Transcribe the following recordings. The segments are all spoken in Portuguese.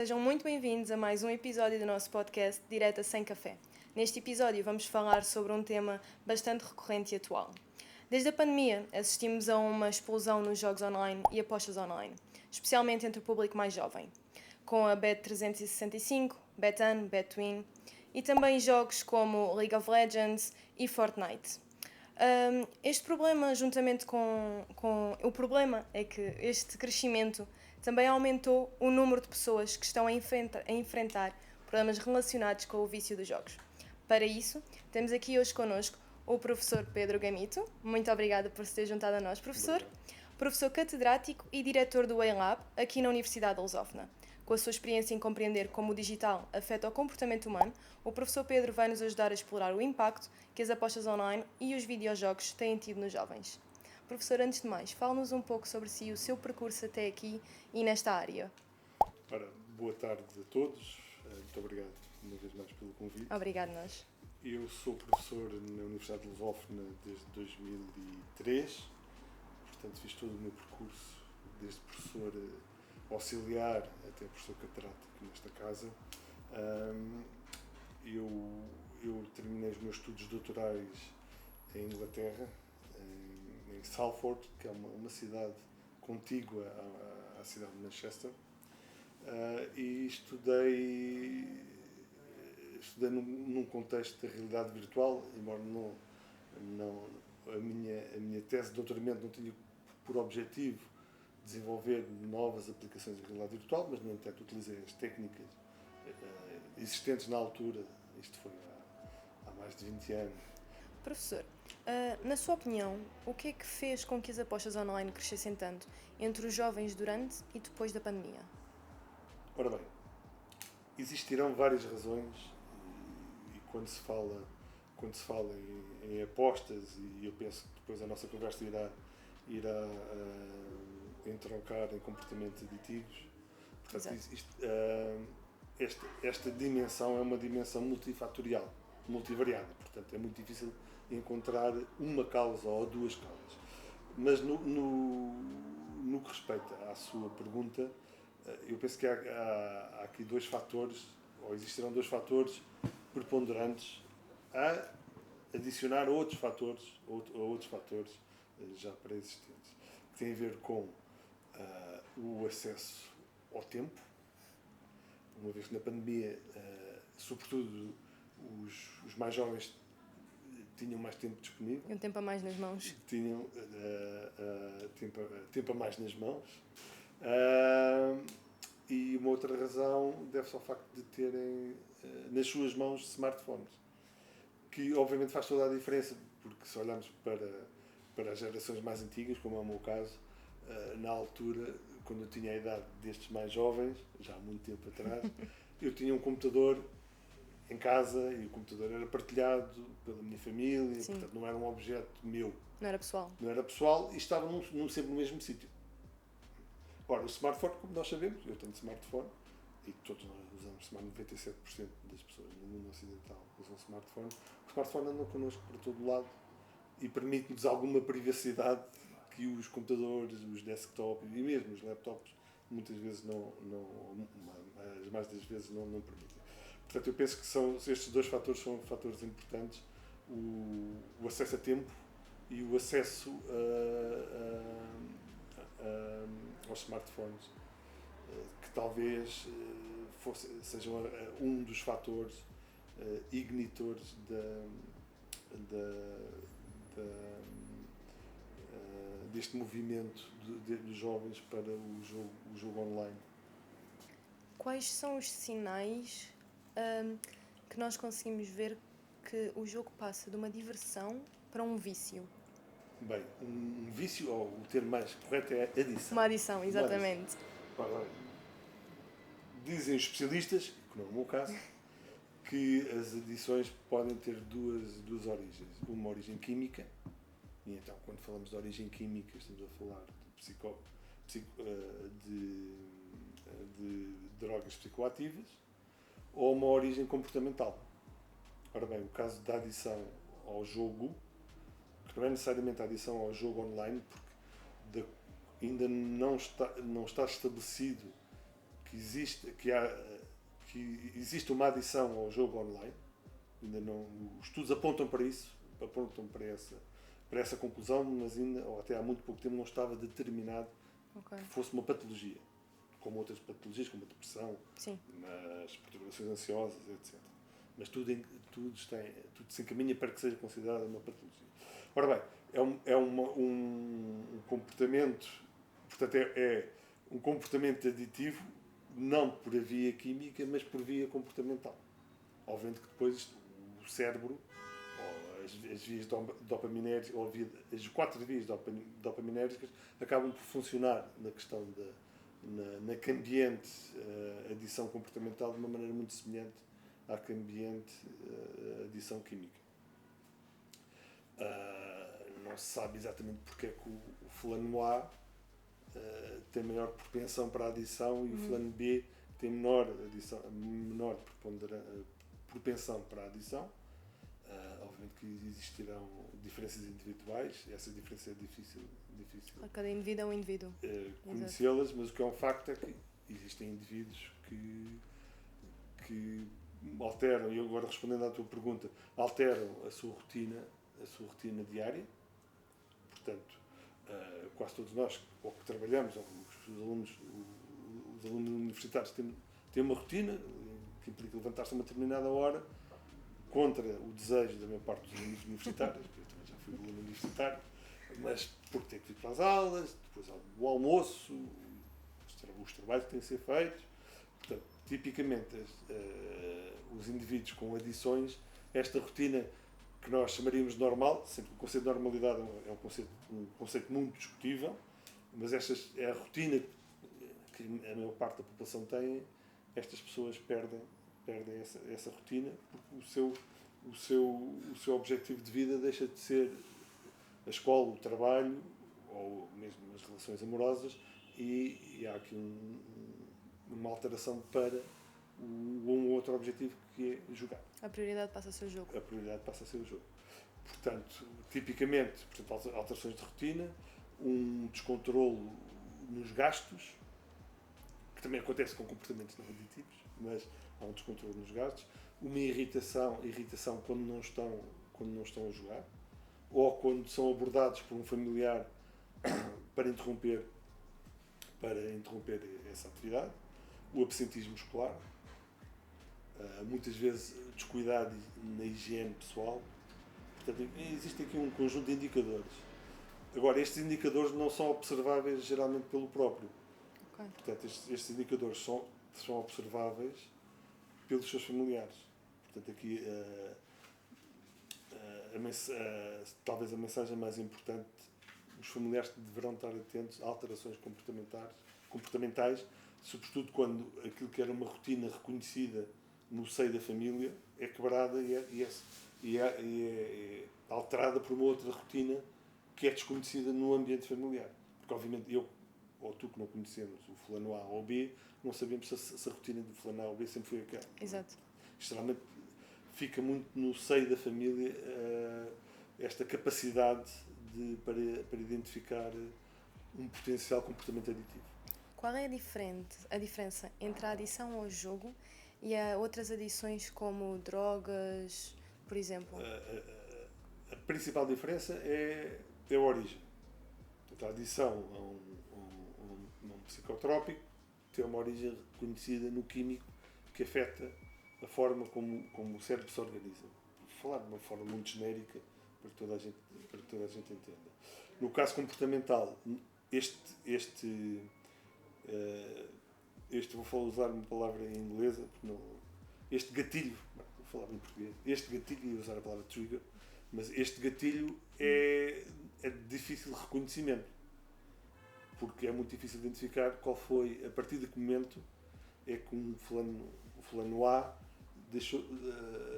Sejam muito bem-vindos a mais um episódio do nosso podcast Direta Sem Café. Neste episódio vamos falar sobre um tema bastante recorrente e atual. Desde a pandemia assistimos a uma explosão nos jogos online e apostas online, especialmente entre o público mais jovem, com a Bet365, Betan, Betwin e também jogos como League of Legends e Fortnite. Este problema, juntamente com o problema é que este crescimento também aumentou o número de pessoas que estão a enfrentar problemas relacionados com o vício dos jogos. Para isso, temos aqui hoje connosco o professor Pedro Gamito. Muito obrigada por se ter juntado a nós, professor. Professor catedrático e diretor do WayLab, aqui na Universidade de Lusófona. Com a sua experiência em compreender como o digital afeta o comportamento humano, o professor Pedro vai nos ajudar a explorar o impacto que as apostas online e os videojogos têm tido nos jovens. Professor, antes de mais, fale-nos um pouco sobre si e o seu percurso até aqui e nesta área. Ora, boa tarde a todos. Muito obrigado uma vez mais pelo convite. Obrigado, nós. Eu sou professor na Universidade de Lusófona desde 2003, portanto fiz todo o meu percurso, desde professor auxiliar até professor catedrático nesta casa. Eu terminei os meus estudos doutorais em Inglaterra, em Salford, que é uma cidade contígua à cidade de Manchester, e estudei num contexto da realidade virtual, embora a minha tese de doutoramento não tinha por objetivo desenvolver novas aplicações de realidade virtual, mas, no entanto, utilizei as técnicas existentes na altura. Isto foi há mais de 20 anos. Professor, na sua opinião, o que é que fez com que as apostas online crescessem tanto entre os jovens durante e depois da pandemia? Ora bem, existirão várias razões e quando se fala em apostas, e eu penso que depois a nossa conversa irá entroncar em comportamentos aditivos. Portanto, esta dimensão é uma dimensão multifatorial, multivariada. Portanto, é muito difícil encontrar uma causa ou duas causas. Mas no que respeita à sua pergunta, eu penso que há aqui dois fatores, ou existirão dois fatores preponderantes a adicionar a outros fatores já pré-existentes, que têm a ver com o acesso ao tempo, uma vez que na pandemia, sobretudo os mais jovens tinham mais tempo disponível. E um tempo a mais nas mãos. Tinham tempo a mais nas mãos. E uma outra razão deve-se ao facto de terem nas suas mãos smartphones, que obviamente faz toda a diferença, porque se olharmos para as gerações mais antigas, como é o meu caso, na altura, quando eu tinha a idade destes mais jovens, já há muito tempo atrás, eu tinha um computador em casa e o computador era partilhado pela minha família. Sim. Portanto não era um objeto meu. Não era pessoal. Não era pessoal e estava sempre no mesmo sítio. Ora, o smartphone, como nós sabemos, eu tenho smartphone e todos nós usamos smartphone, 97% das pessoas no mundo ocidental usam smartphone. O smartphone anda connosco por todo o lado e permite-nos alguma privacidade que os computadores, os desktops e mesmo os laptops muitas vezes as mais das vezes não permitem. Portanto, eu penso que estes dois fatores são fatores importantes, o acesso a tempo e o acesso aos smartphones, que talvez sejam um dos fatores ignitores deste movimento dos jovens para o jogo online. Quais são os sinais que nós conseguimos ver que o jogo passa de uma diversão para um vício? Bem, um vício, ou o termo mais correto é adição. Uma adição, exatamente. Dizem os especialistas, que não é o meu caso, que as adições podem ter duas origens. Uma origem química, e então quando falamos de origem química estamos a falar de drogas psicoativas, ou uma origem comportamental. Ora bem, o caso da adição ao jogo, que não é necessariamente a adição ao jogo online, porque ainda não está estabelecido que existe uma adição ao jogo online. Ainda não, os estudos apontam para isso, apontam para essa conclusão, mas ainda, ou até há muito pouco tempo, não estava determinado que fosse uma patologia, como outras patologias, como a depressão, Sim. as perturbações ansiosas, etc. Mas tudo se encaminha para que seja considerada uma patologia. Ora bem, é um comportamento, portanto, é um comportamento aditivo, não por via química, mas por via comportamental. Obviamente que depois o cérebro, ou as vias dopaminérgicas, ou as 4 vias dopaminérgicas, acabam por funcionar na questão na cambiante adição comportamental de uma maneira muito semelhante à cambiante adição química. Não se sabe exatamente porque é que o fulano A tem maior propensão para a adição e o fulano B tem menor propensão para a adição. Obviamente que existirão diferenças individuais, essa diferença é difícil Cada indivíduo é um indivíduo. Conhecê-las, mas o que é um facto é que existem indivíduos que alteram, e agora respondendo à tua pergunta, alteram a sua rotina diária. Portanto, quase todos nós, ou que trabalhamos, ou os alunos universitários têm uma rotina que implica levantar-se a uma determinada hora, contra o desejo da maior parte dos alunos universitários, eu também já fui aluno universitário, mas porque tem que ir para as aulas, depois o almoço, os trabalhos que têm que ser feitos. Portanto, tipicamente, os indivíduos com adições, esta rotina que nós chamaríamos de normal, sempre o conceito de normalidade é um conceito muito discutível, mas esta é a rotina que a maior parte da população tem. Estas pessoas perdem essa rotina porque o seu objetivo de vida deixa de ser a escola, o trabalho ou mesmo as relações amorosas, e há aqui uma alteração para um outro objetivo, que é jogar. A prioridade passa a ser o jogo. A prioridade passa a ser o jogo. Portanto, tipicamente, alterações de rotina, um descontrolo nos gastos, que também acontece com comportamentos não aditivos, mas há um descontrole nos gastos, uma irritação quando não estão a jogar, ou quando são abordados por um familiar para interromper essa atividade, o absentismo escolar, muitas vezes descuidado na higiene pessoal. Portanto, existe aqui um conjunto de indicadores. Agora, estes indicadores não são observáveis geralmente pelo próprio. Portanto, estes indicadores são observáveis pelos seus familiares. Portanto, aqui talvez a mensagem mais importante: os familiares deverão estar atentos a alterações comportamentais, sobretudo quando aquilo que era uma rotina reconhecida no seio da família é quebrada e é alterada por uma outra rotina que é desconhecida no ambiente familiar. Porque, obviamente, eu ou tu, que não conhecemos o fulano A ou B, não sabemos se a rotina do fulano A ou B sempre foi aquela. Exato. Geralmente fica muito no seio da família esta capacidade para identificar um potencial comportamento aditivo. Qual é a diferença entre a adição ao jogo e a outras adições como drogas, por exemplo? A principal diferença é a origem. Portanto, a adição a um psicotrópico tem uma origem reconhecida no químico que afeta a forma como o cérebro se organiza. Vou falar de uma forma muito genérica para que toda a gente entenda. No caso comportamental, vou usar uma palavra em inglesa, este gatilho, vou falar em português, este gatilho, ia usar a palavra trigger, mas este gatilho é de difícil reconhecimento, porque é muito difícil identificar qual foi, a partir de que momento é que o fulano A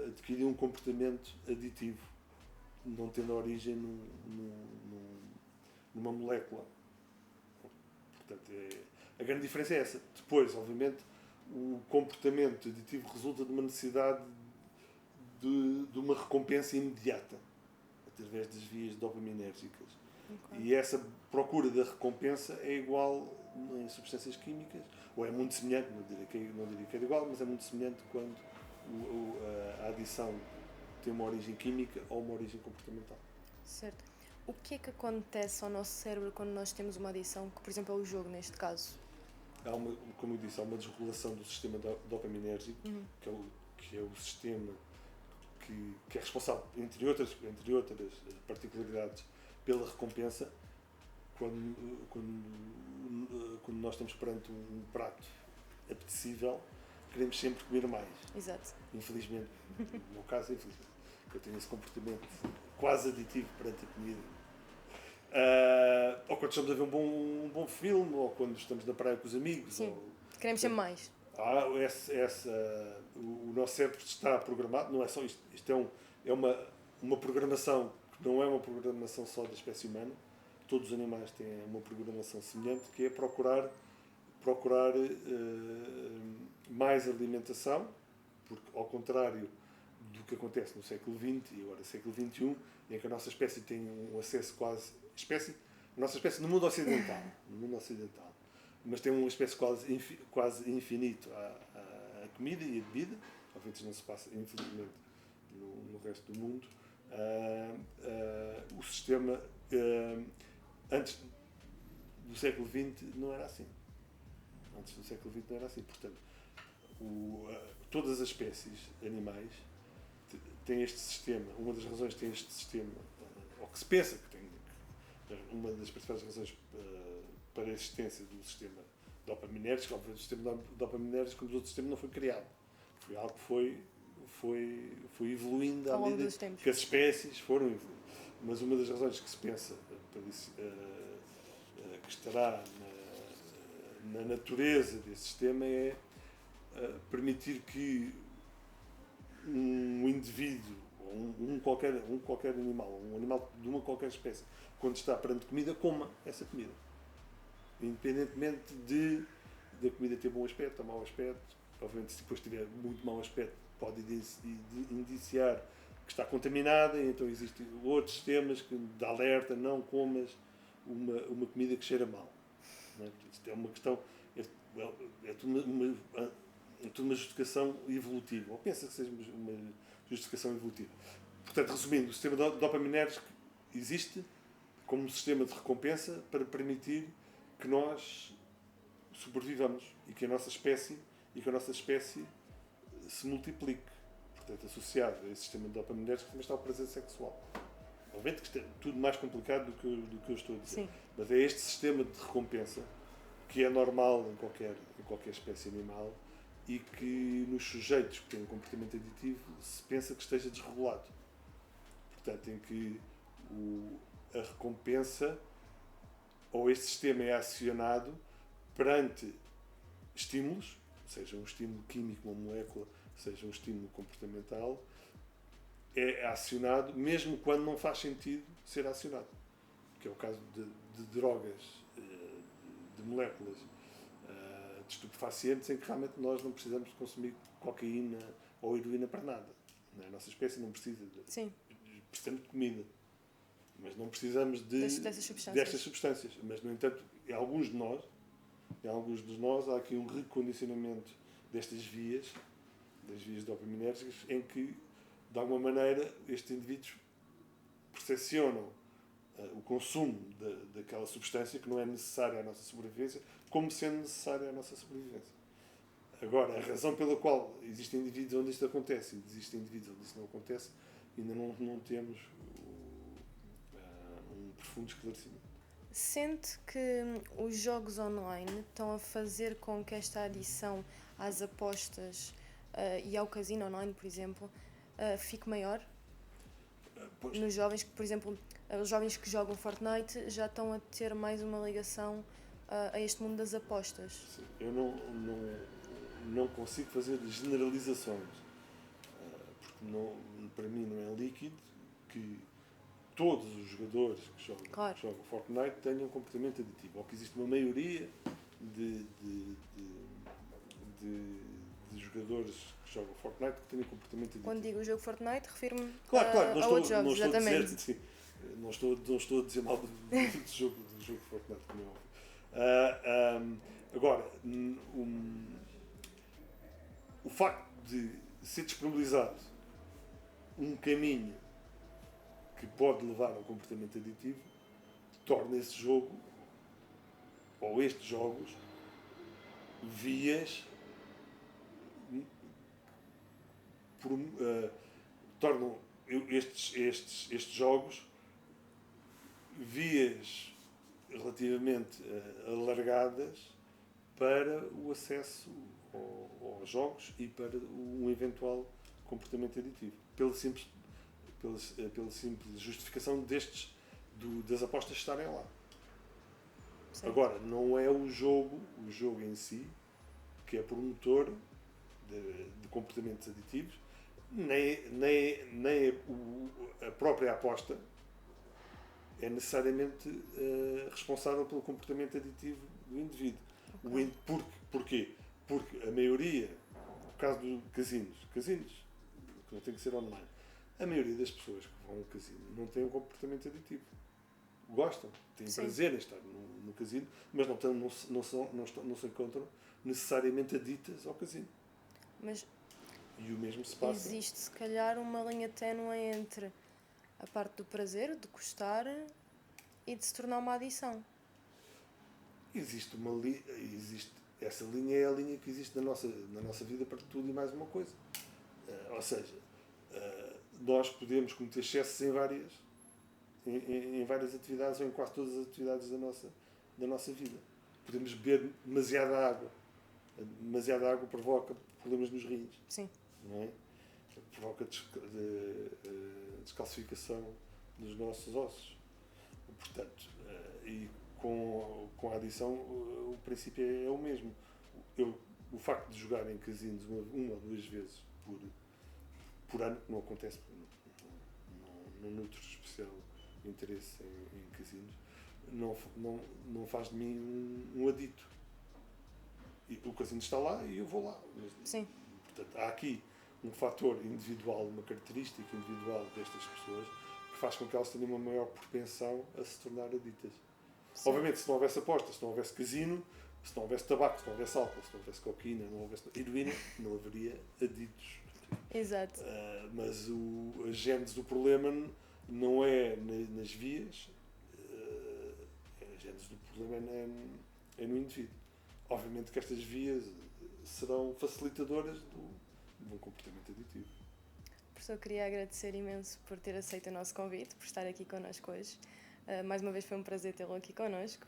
adquiriu um comportamento aditivo, não tendo origem numa molécula. Portanto, a grande diferença é essa. Depois, obviamente, o comportamento aditivo resulta de uma necessidade de uma recompensa imediata, através das vias dopaminérgicas. Okay. E essa procura da recompensa é igual em substâncias químicas, ou é muito semelhante, não diria que é igual, mas é muito semelhante quando a adição tem uma origem química ou uma origem comportamental. Certo. O que é que acontece ao nosso cérebro quando nós temos uma adição, que por exemplo é o jogo neste caso? Como eu disse, há uma desregulação do sistema dopaminérgico, que é o sistema que é responsável, entre outras particularidades, pela recompensa. Quando nós estamos perante um prato apetecível, queremos sempre comer mais. Exato. Infelizmente, no meu caso, infelizmente, eu tenho esse comportamento quase aditivo perante a comida. Ou quando estamos a ver um bom filme, ou quando estamos na praia com os amigos. Sim, queremos sempre mais. O nosso cérebro está programado, não é só isto. Isto é uma programação que não é uma programação só da espécie humana. Todos os animais têm uma programação semelhante, que é procurar mais alimentação, porque ao contrário do que acontece no século XX e agora no século XXI, em que a nossa espécie tem um acesso a nossa espécie no mundo ocidental, mas tem uma espécie quase infinito à comida e à bebida. Obviamente isso não se passa, infelizmente, no resto do mundo. O sistema antes do século XX não era assim. Portanto, todas as espécies animais têm este sistema. Uma das razões que tem este sistema, ou que se pensa que tem, uma das principais razões para a existência do sistema dopaminérgico, obviamente o sistema dopaminérgico, como os outros sistemas, não foi criado. Foi algo que foi evoluindo à medida que as espécies foram evoluindo. Mas uma das razões que se pensa que estará na natureza desse sistema é permitir que um indivíduo, ou qualquer animal, um animal de uma qualquer espécie, quando está perante comida, coma essa comida. Independentemente da comida ter bom aspecto ou mau aspecto. Obviamente, se depois tiver muito mau aspecto, pode indiciar que está contaminada, e então existem outros sistemas de alerta: não comas uma comida que cheira mal. Não é? Isto é uma questão, é tudo uma justificação evolutiva, ou pensa que seja uma justificação evolutiva. Portanto, resumindo, o sistema dopaminérgico existe como um sistema de recompensa para permitir que nós sobrevivamos e que a nossa espécie se multiplique. Portanto, associado a esse sistema de dopaminérgico também está o prazer sexual. Obviamente que isto é tudo mais complicado do que eu estou a dizer. Sim. Mas é este sistema de recompensa que é normal em qualquer espécie animal e que nos sujeitos que têm um comportamento aditivo se pensa que esteja desregulado. Portanto, em que a recompensa ou este sistema é acionado perante estímulos, seja um estímulo químico, uma molécula, seja um estímulo comportamental, é acionado mesmo quando não faz sentido ser acionado. Que é o caso de drogas, de moléculas de estupefacientes, em que realmente nós não precisamos de consumir cocaína ou heroína para nada. A nossa espécie não precisa Sim. Precisamos de comida, mas não precisamos destas substâncias. Mas, no entanto, em alguns de nós há aqui um recondicionamento destas vias, das vias dopaminérgicas, em que, de alguma maneira, estes indivíduos percepcionam o consumo daquela substância que não é necessária à nossa sobrevivência, como sendo necessária à nossa sobrevivência. Agora, a razão pela qual existem indivíduos onde isto acontece e existem indivíduos onde isto não acontece, ainda não temos um profundo esclarecimento. Sente que os jogos online estão a fazer com que esta adição às apostas e ao casino online, por exemplo, fique maior? Nos jovens que, por exemplo, os jovens que jogam Fortnite já estão a ter mais uma ligação a este mundo das apostas. Sim, eu não consigo fazer generalizações, porque para mim não é líquido que todos os jogadores que jogam Fortnite tenham um comportamento aditivo, ou que existe uma maioria de jogadores que jogam Fortnite que têm um comportamento aditivo. Quando digo o jogo Fortnite, refiro-me claro, a outros jogos, exatamente. Não estou a dizer mal do jogo Fortnite, como é óbvio. Agora, o facto de ser disponibilizado um caminho que pode levar a um comportamento aditivo torna esse jogo, ou estes jogos, vias tornam estes jogos vias relativamente alargadas para o acesso aos jogos e para um eventual comportamento aditivo. Pela simples justificação das apostas estarem lá. Sim. Agora, não é o jogo em si que é promotor de comportamentos aditivos, nem a própria aposta é necessariamente responsável pelo comportamento aditivo do indivíduo. Okay. Porquê? Porque a maioria, no caso dos casinos, que não tem que ser online, a maioria das pessoas que vão ao casino não tem um comportamento aditivo. Gostam, têm Sim. prazer em estar no casino, mas não se encontram necessariamente aditas ao casino. Mas e o mesmo se passa. Existe, se calhar, uma linha ténue entre a parte do prazer, de gostar, e de se tornar uma adição. Essa linha é a linha que existe na nossa vida para tudo e mais uma coisa. Ou seja, nós podemos cometer excessos em várias atividades ou em quase todas as atividades da nossa vida. Podemos beber demasiada água. Demasiada água provoca problemas nos rins. Sim. Não é? Provoca descalcificação dos nossos ossos. Portanto, e com a adição o princípio é o mesmo. O facto de jogar em casinos uma ou duas vezes por ano, não acontece, não nutro especial interesse em casinos, não faz de mim um adito. E o casino está lá e eu vou lá. Sim. Portanto, há aqui um fator individual, uma característica individual destas pessoas que faz com que elas tenham uma maior propensão a se tornar aditas. Sim. Obviamente, se não houvesse apostas, se não houvesse casino, se não houvesse tabaco, se não houvesse álcool, se não houvesse cocaína, não houvesse heroína, não haveria aditos. Exato. Mas a gênese do problema não é nas vias, a gênese do problema é no indivíduo. Obviamente que estas vias serão facilitadoras de um comportamento aditivo. Professor, queria agradecer imenso por ter aceito o nosso convite, por estar aqui connosco hoje. Mais uma vez foi um prazer tê-lo aqui connosco.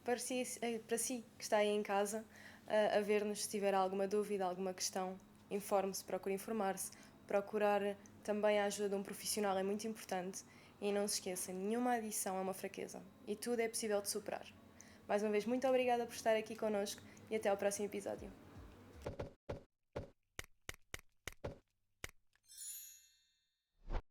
Para si que está aí em casa a ver-nos, se tiver alguma dúvida, alguma questão, informe-se, procure informar-se. Procurar também a ajuda de um profissional é muito importante. E não se esqueça, nenhuma adição é uma fraqueza e tudo é possível de superar. Mais uma vez, muito obrigada por estar aqui connosco e até ao próximo episódio.